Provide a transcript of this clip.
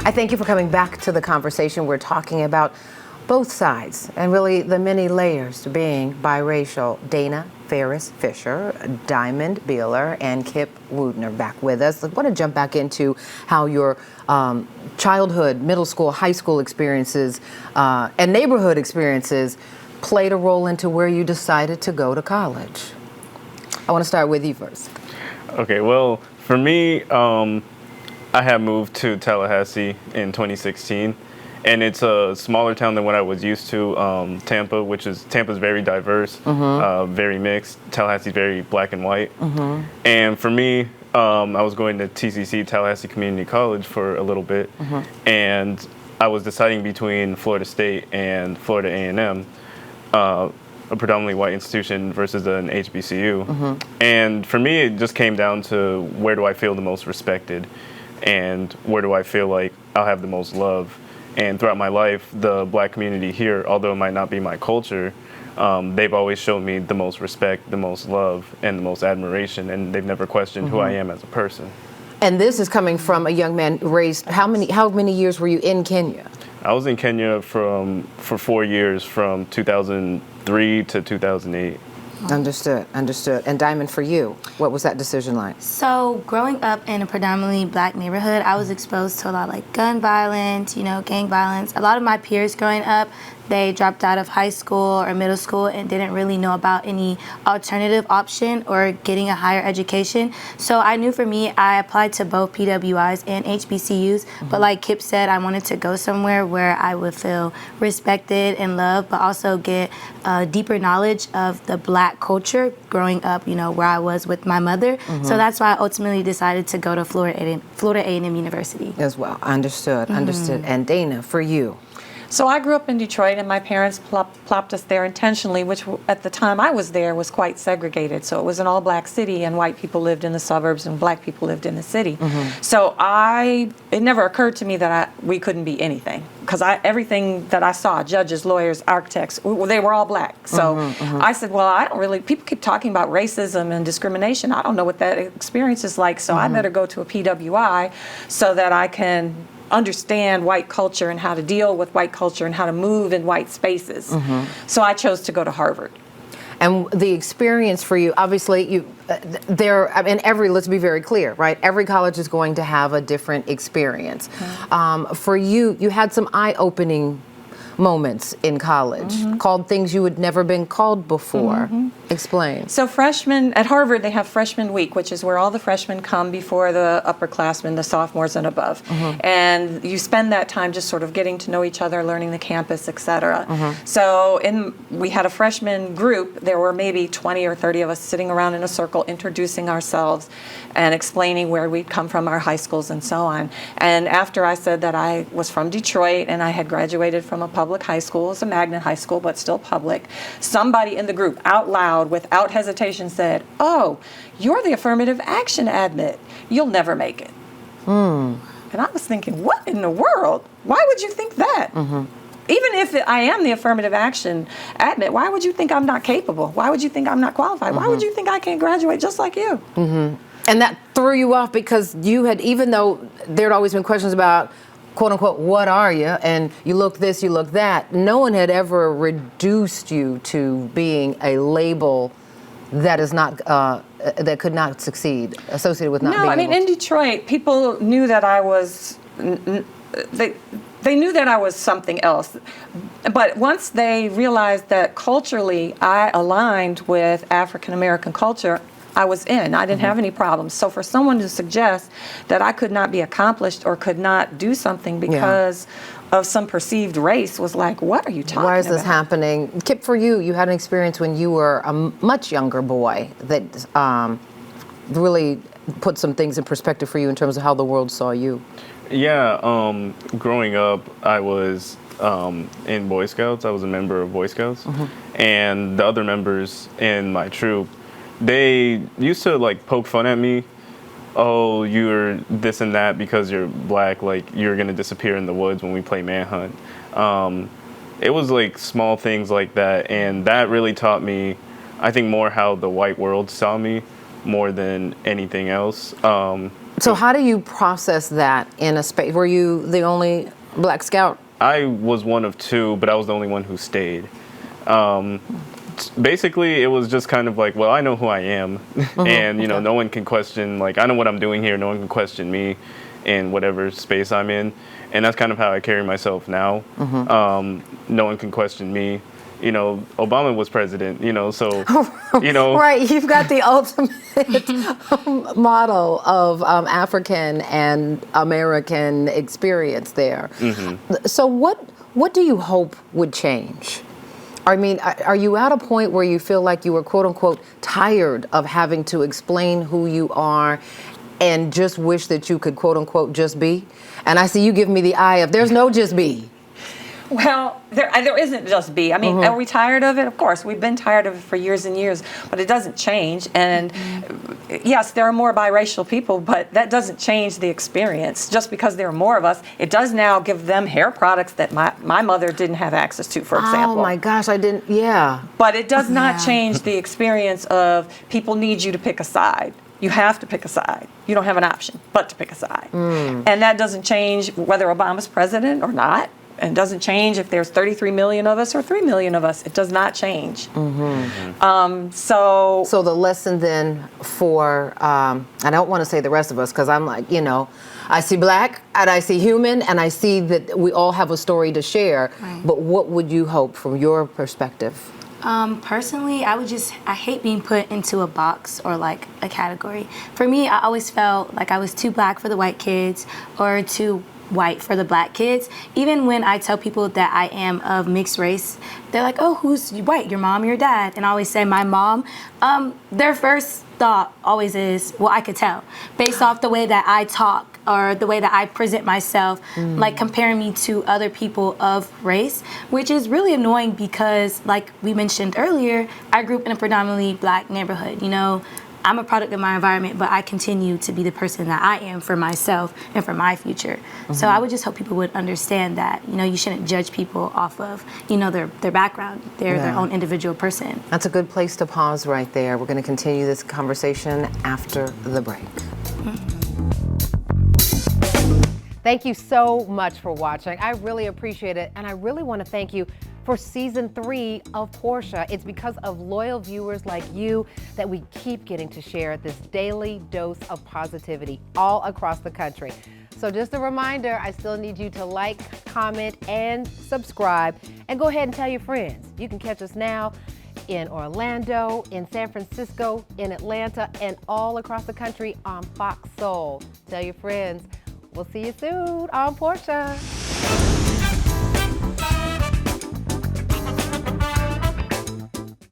I thank you for coming back to the conversation. We're talking about both sides and really the many layers to being biracial. Dana Ferris Fisher, Diamond Beeler, and Kip Woodner back with us. I want to jump back into how your childhood, middle school, high school experiences and neighborhood experiences played a role into where you decided to go to college. I want to start with you first. Okay, well, for me, I had moved to Tallahassee in 2016, and it's a smaller town than what I was used to. Tampa, Tampa's very diverse, very mixed. Tallahassee's very black and white. And for me, I was going to TCC, Tallahassee Community College, for a little bit, and I was deciding between Florida State and Florida A&M. A predominantly white institution versus an HBCU. And for me, it just came down to where do I feel the most respected and where do I feel like I'll have the most love. And throughout my life, the black community here, although it might not be my culture, they've always shown me the most respect, the most love, and the most admiration, and they've never questioned who I am as a person. And this is coming from a young man raised, how many years were you in Kenya? I was in Kenya for 4 years, from 2003 to 2008. Understood. And Diamond, for you, what was that decision like? So growing up in a predominantly black neighborhood, I was exposed to a lot of like gun violence, gang violence. A lot of my peers growing up, they dropped out of high school or middle school and didn't really know about any alternative option or getting a higher education. So I knew for me, I applied to both PWIs and HBCUs, but like Kip said, I wanted to go somewhere where I would feel respected and loved, but also get a deeper knowledge of the black culture growing up, where I was with my mother. So that's why I ultimately decided to go to Florida A&M University. As well, understood. And Dana, for you? So I grew up in Detroit, and my parents plopped us there intentionally, which at the time I was there was quite segregated. So it was an all-black city, and white people lived in the suburbs, and black people lived in the city. So it never occurred to me that we couldn't be anything, because everything that I saw, judges, lawyers, architects, they were all black. So I said, well, people keep talking about racism and discrimination. I don't know what that experience is like, so I better go to a PWI so that I can understand white culture and how to deal with white culture and how to move in white spaces. So I chose to go to Harvard. And the experience for you, obviously, let's be very clear, right? Every college is going to have a different experience. For you, you had some eye-opening moments in college, called things you had never been called before. Explain. So freshmen, at Harvard, they have freshman week, which is where all the freshmen come before the upperclassmen, the sophomores and above. And you spend that time just sort of getting to know each other, learning the campus, et cetera. So we had a freshman group. There were maybe 20 or 30 of us sitting around in a circle, introducing ourselves and explaining where we'd come from, our high schools and so on. And after I said that I was from Detroit and I had graduated from a public high school, it's a magnet high school, but still public, somebody in the group out loud, without hesitation, said, "Oh, you're the affirmative action admit. You'll never make it." And I was thinking, what in the world? Why would you think that? Even if I am the affirmative action admit, why would you think I'm not capable? Why would you think I'm not qualified? Why would you think I can't graduate just like you? And that threw you off because you had, even though there had always been questions about, quote unquote, what are you? And you look this, you look that. No one had ever reduced you to being a label that is not, that could not succeed, associated with not being able to. No, in Detroit, people knew that I was, they knew that I was something else. But once they realized that culturally I aligned with African American culture, I was in. I didn't have any problems. So for someone to suggest that I could not be accomplished or could not do something because of some perceived race was like, what are you talking about? Why is this happening? Kip, for you, you had an experience when you were a much younger boy that really put some things in perspective for you in terms of how the world saw you. Yeah, growing up, I was in Boy Scouts. I was a member of Boy Scouts. And the other members in my troop, they used to poke fun at me. Oh, you're this and that because you're black, you're gonna disappear in the woods when we play manhunt. It was small things like that, and that really taught me, I think, more how the white world saw me more than anything else. So how do you process that in a space? Were you the only Black Scout? I was one of two, but I was the only one who stayed. Basically, it was just kind of like, well, I know who I am, and you know, no one can question. Like, I know what I'm doing here. No one can question me in whatever space I'm in, and that's kind of how I carry myself now. No one can question me. You know, Obama was president. You know, so you know, Right, you've got the ultimate model of African and American experience there. So what do you hope would change? I mean, are you at a point where you feel like you were, quote unquote, tired of having to explain who you are and just wish that you could, quote unquote, just be? And I see you give me the eye of there's no just be. Well, there isn't just be. I mean, are we tired of it? Of course, we've been tired of it for years and years, but it doesn't change. And yes, there are more biracial people, but that doesn't change the experience. Just because there are more of us, it does now give them hair products that my mother didn't have access to, for example. Oh my gosh, I didn't, yeah. But it does not change the experience of people need you to pick a side. You have to pick a side. You don't have an option but to pick a side. And that doesn't change whether Obama's president or not. And doesn't change if there's 33 million of us or 3 million of us. It does not change. So the lesson then for, I don't want to say the rest of us, because I'm like, you know, I see Black and I see human and I see that we all have a story to share. Right. But what would you hope from your perspective? Personally, I hate being put into a box or like a category. For me, I always felt like I was too Black for the white kids or too white for the Black kids. Even when I tell people that I am of mixed race, they're like, oh, who's white, your mom or your dad? And I always say my mom. Their first thought always is, well, I could tell based off the way that I talk or the way that I present myself, like comparing me to other people of race, which is really annoying because like we mentioned earlier, I grew up in a predominantly Black neighborhood. You know, I'm a product of my environment, but I continue to be the person that I am for myself and for my future. So I would just hope people would understand that, you know, you shouldn't judge people off of, you know, their background. They're their own individual person. That's a good place to pause right there. We're going to continue this conversation after the break. Thank you so much for watching. I really appreciate it. And I really want to thank you for season 3 of Portia. It's because of loyal viewers like you that we keep getting to share this daily dose of positivity all across the country. So just a reminder, I still need you to like, comment, and subscribe. And go ahead and tell your friends. You can catch us now in Orlando, in San Francisco, in Atlanta, and all across the country on Fox Soul. Tell your friends. We'll see you soon on Portia.